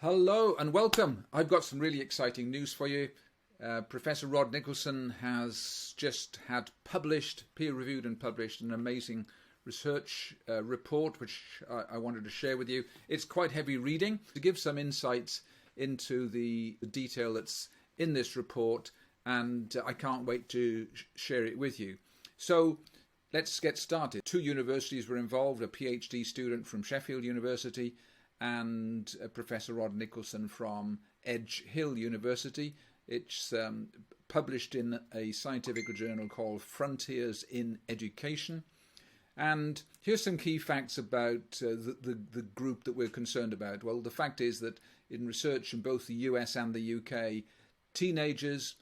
Hello and welcome. I've got some really exciting news for you. Professor Rod Nicholson has just had published, peer-reviewed and published, an amazing research report which I wanted to share with you. It's quite heavy reading to give some insights into the detail that's in this report, and I can't wait to share it with you. So let's get started. Two universities were involved, a PhD student from Sheffield University and Professor Rod Nicholson from Edge Hill University. It's published in a scientific journal called Frontiers in Education. And here's some key facts about the group that we're concerned about. Well, the fact is that in research in both the US and the UK, teenagers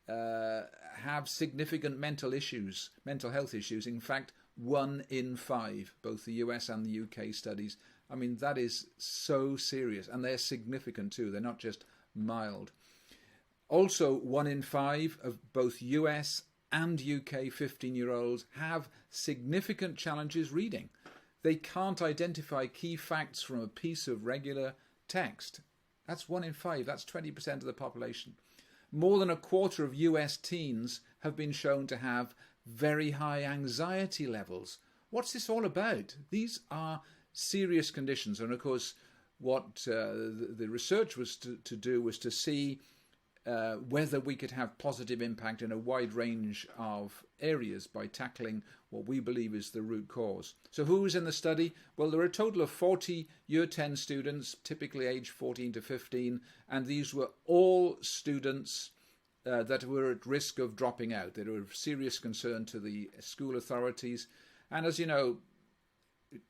have significant mental health issues. In fact, 1 in 5, both the US and the UK studies. I mean, that is so serious, and they're significant too. They're not just mild. Also, 1 in 5 of both US and UK 15-year-olds have significant challenges reading. They can't identify key facts from a piece of regular text. That's 1 in 5. That's 20% of the population. More than a quarter of US teens have been shown to have very high anxiety levels. What's this all about? These are serious conditions, and of course what the research was to do was to see whether we could have positive impact in a wide range of areas by tackling what we believe is the root cause. So who was in the study? Well, there were a total of 40 Year 10 students, typically aged 14 to 15, and these were all students that were at risk of dropping out. They were of serious concern to the school authorities. And as you know,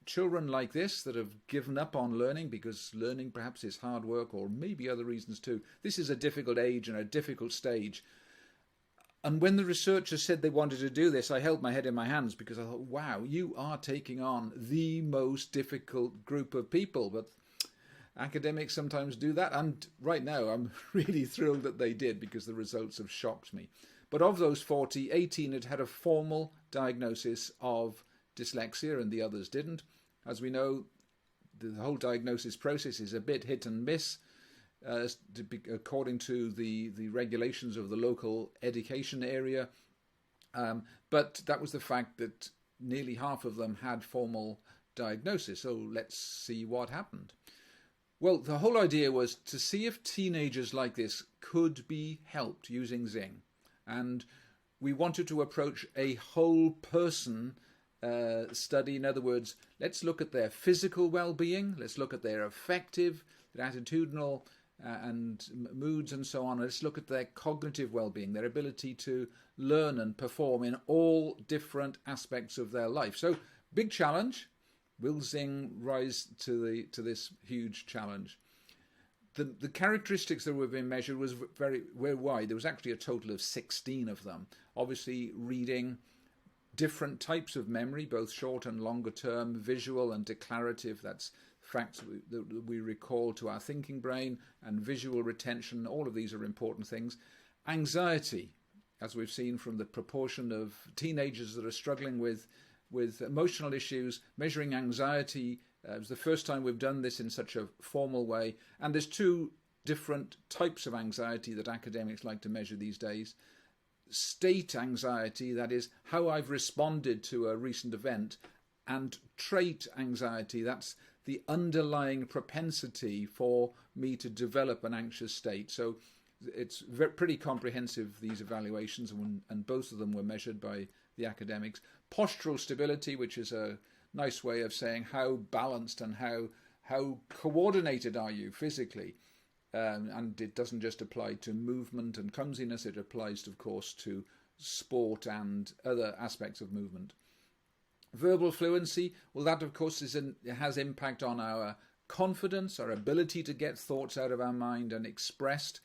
children like this that have given up on learning because learning perhaps is hard work, or maybe other reasons too. This is a difficult age and a difficult stage. And when the researchers said they wanted to do this, I held my head in my hands because I thought, wow, you are taking on the most difficult group of people. But academics sometimes do that. And right now I'm really thrilled that they did, because the results have shocked me. But of those 40, 18 had had a formal diagnosis of dyslexia and the others didn't. As we know, the whole diagnosis process is a bit hit and miss according to the regulations of the local education area. But that was the fact that nearly half of them had formal diagnosis. So let's see what happened. Well, the whole idea was to see if teenagers like this could be helped using Zing. And we wanted to approach a whole person study. In other words, let's look at their physical well-being, let's look at their affective, their attitudinal and moods and so on. Let's look at their cognitive well-being, their ability to learn and perform in all different aspects of their life. So, big challenge. Will Zing rise to this huge challenge? The characteristics that were being measured were wide. There was actually a total of 16 of them. Obviously, reading, different types of memory, both short and longer term, visual and declarative, that's facts that we recall to our thinking brain, and visual retention. All of these are important things. Anxiety, as we've seen from the proportion of teenagers that are struggling with emotional issues, measuring anxiety. It was the first time we've done this in such a formal way. And there's 2 different types of anxiety that academics like to measure these days. State anxiety, that is how I've responded to a recent event, and trait anxiety, that's the underlying propensity for me to develop an anxious state. So it's pretty comprehensive, these evaluations, and both of them were measured by the academics. Postural stability, which is a nice way of saying how balanced and how coordinated are you physically. And it doesn't just apply to movement and clumsiness, it applies, of course, to sport and other aspects of movement. Verbal fluency, well, that, of course, has impact on our confidence, our ability to get thoughts out of our mind and expressed,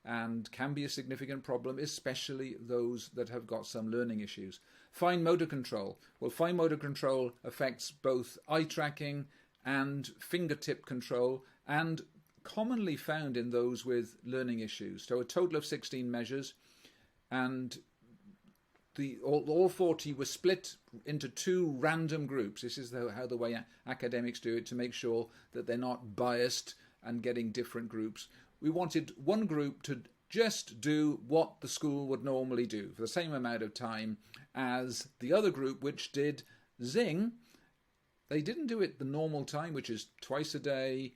and can be a significant problem, especially those that have got some learning issues. Fine motor control. Well, fine motor control affects both eye tracking and fingertip control, and commonly found in those with learning issues. So a total of 16 measures, and all 40 were split into 2 random groups. This is how the way academics do it, to make sure that they're not biased and getting different groups. We wanted one group to just do what the school would normally do for the same amount of time as the other group, which did Zing. They didn't do it the normal time, which is twice a day,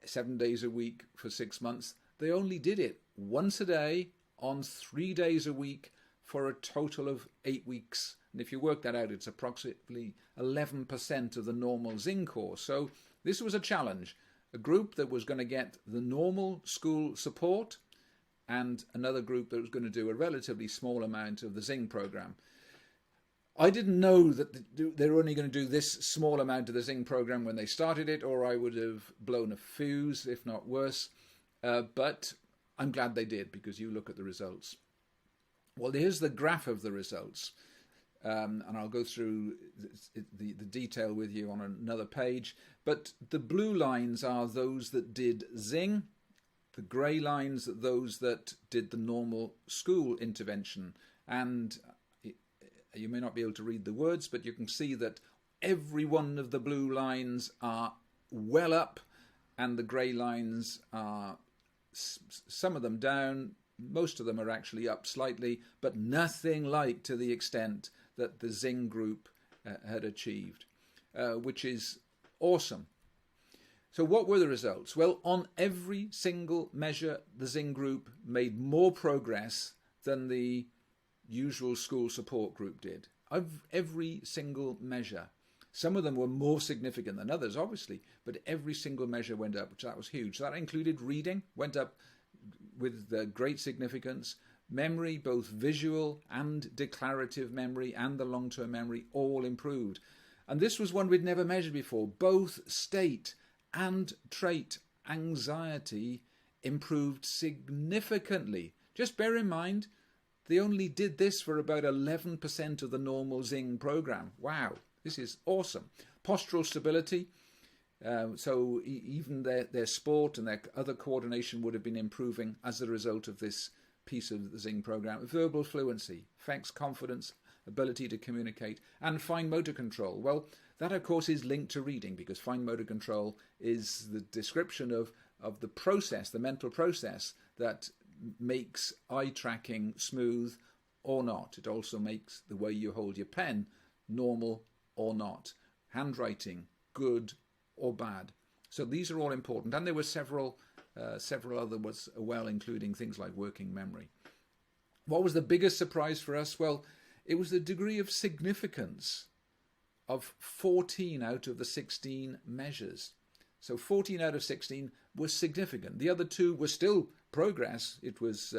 7 days a week for 6 months. They only did it once a day on 3 days a week for a total of 8 weeks. And if you work that out, it's approximately 11% of the normal Zing course. So this was a challenge. A group that was going to get the normal school support and another group that was going to do a relatively small amount of the Zing program. I didn't know that they were only going to do this small amount of the Zing program when they started it, or I would have blown a fuse, if not worse. But I'm glad they did, because you look at the results. Well, here's the graph of the results. And I'll go through the detail with you on another page. But the blue lines are those that did Zing. The grey lines are those that did the normal school intervention. And you may not be able to read the words, but you can see that every one of the blue lines are well up, and the grey lines are some of them down. Most of them are actually up slightly, but nothing like to the extent that the Zing group had achieved, which is awesome. So what were the results? Well, on every single measure, the Zing group made more progress than the usual school support group did. Every single measure. Some of them were more significant than others, obviously, but every single measure went up, which that was huge. So that included reading, went up with great significance. Memory, both visual and declarative memory and the long-term memory, all improved. And this was one we'd never measured before. Both state and trait anxiety improved significantly. Just bear in mind, they only did this for about 11% of the normal Zing program. Wow, this is awesome. Postural stability. So even their sport and their other coordination would have been improving as a result of this piece of the Zing program. Verbal fluency, affects confidence, ability to communicate, and fine motor control. Well, that of course is linked to reading, because fine motor control is the description of the process, the mental process that makes eye tracking smooth or not. It also makes the way you hold your pen normal or not. Handwriting, good or bad. So these are all important. And there were several other ones as well, including things like working memory. What was the biggest surprise for us? Well, it was the degree of significance of 14 out of the 16 measures. So 14 out of 16 was significant. The other two were still progress. It was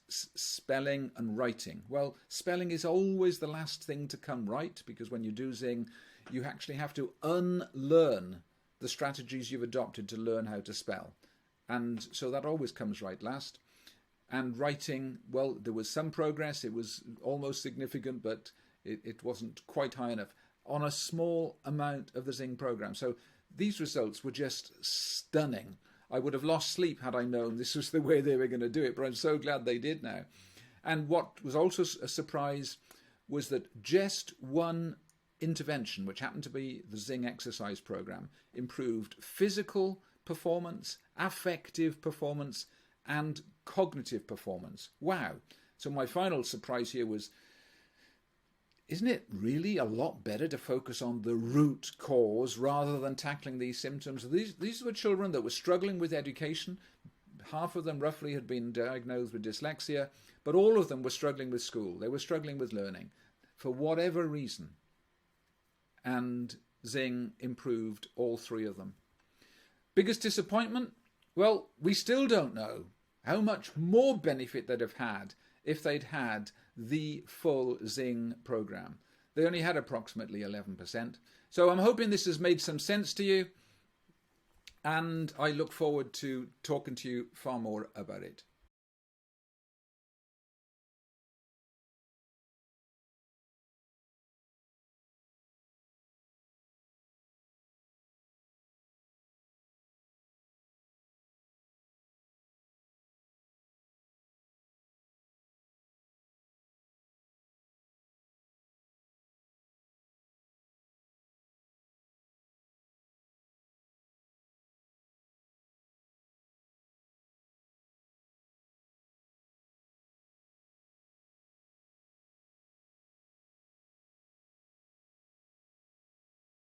spelling and writing. Well, spelling is always the last thing to come right, because when you do Zing, you actually have to unlearn the strategies you've adopted to learn how to spell. And so that always comes right last. And writing, well, there was some progress. It was almost significant, but it wasn't quite high enough on a small amount of the Zing program. So these results were just stunning. I would have lost sleep had I known this was the way they were going to do it, but I'm so glad they did now. And what was also a surprise was that just one intervention, which happened to be the Zing exercise program, improved physical performance, affective performance, and cognitive performance. Wow. So my final surprise here was, isn't it really a lot better to focus on the root cause rather than tackling these symptoms? These were children that were struggling with education. Half of them roughly had been diagnosed with dyslexia, but all of them were struggling with school. They were struggling with learning for whatever reason. And Zing improved all three of them. Biggest disappointment? Well, we still don't know how much more benefit they'd have had if they'd had the full Zing program. They only had approximately 11%. So I'm hoping this has made some sense to you, and I look forward to talking to you far more about it.